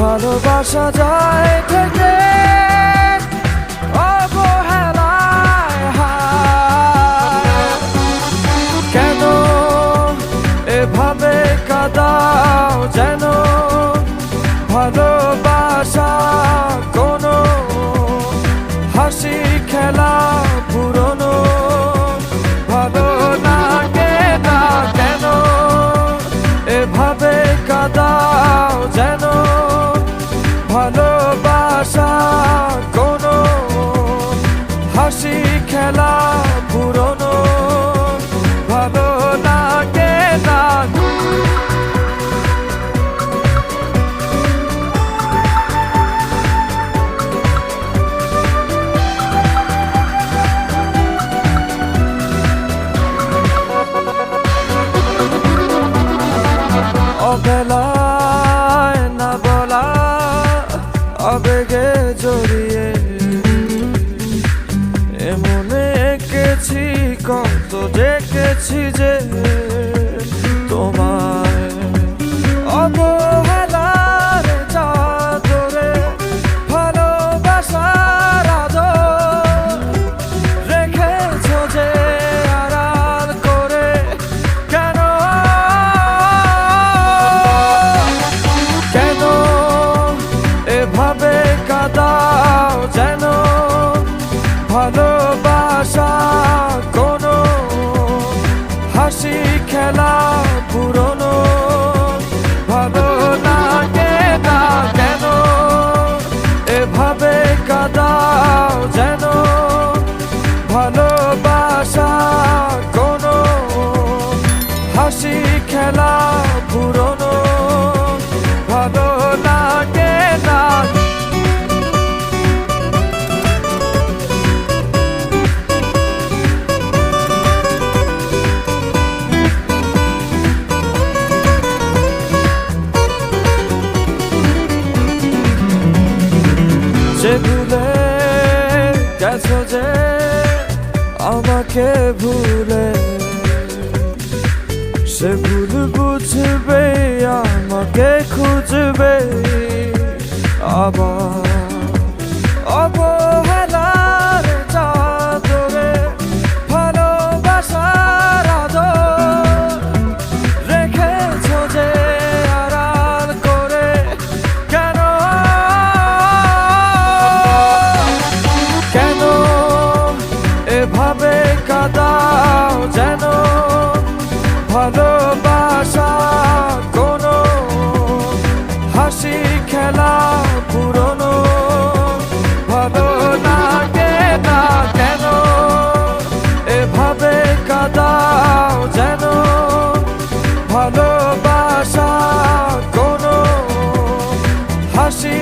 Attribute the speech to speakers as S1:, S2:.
S1: ভালোবাসা যায় থেকে অবহেলায় হায়। কেন এভাবে কাঁদাও যেন ভালোবাসা কোনো হাসি খেলা পুরনো ভালো লাগে না। কেন এভাবে কাঁদাও যেন ভালোবাসা কোনো হাসি খেলা পুরনো ভালো লাগে না। অবেলায় না বলা আবেগে জড়িয়ে এমনে এঁকেছি কত দেখেছি যে তোমায় অবহেলার চাদরে ভালোবাসার আদর রেখেছ যে আড়াল করে। কেন কেন এভাবে কাঁদাও যেন ভালোবাসা কোনো হাসি খেলা পুরনো ভালো লাগে না। কেন এভাবে কাঁদাও যেন ভালোবাসা কোনো হাসি খেলা পুরনো ভালো লাগে না। যে ভুলে গেছো যে আমাকে ভুলে সে ভুল বুঝবে আমাকে খুঁজবে আবার অবহেলার চাদরে ভালোবাসার আদর রেখেছ যে আড়াল করে। কেন কেন এভাবে কাঁদাও যেন ভালোবাসা কোনো হাসি খেলা পুরনো ভালো লাগে না। কেন এভাবে কাঁদাও যেন ভালোবাসা কোনো হাসি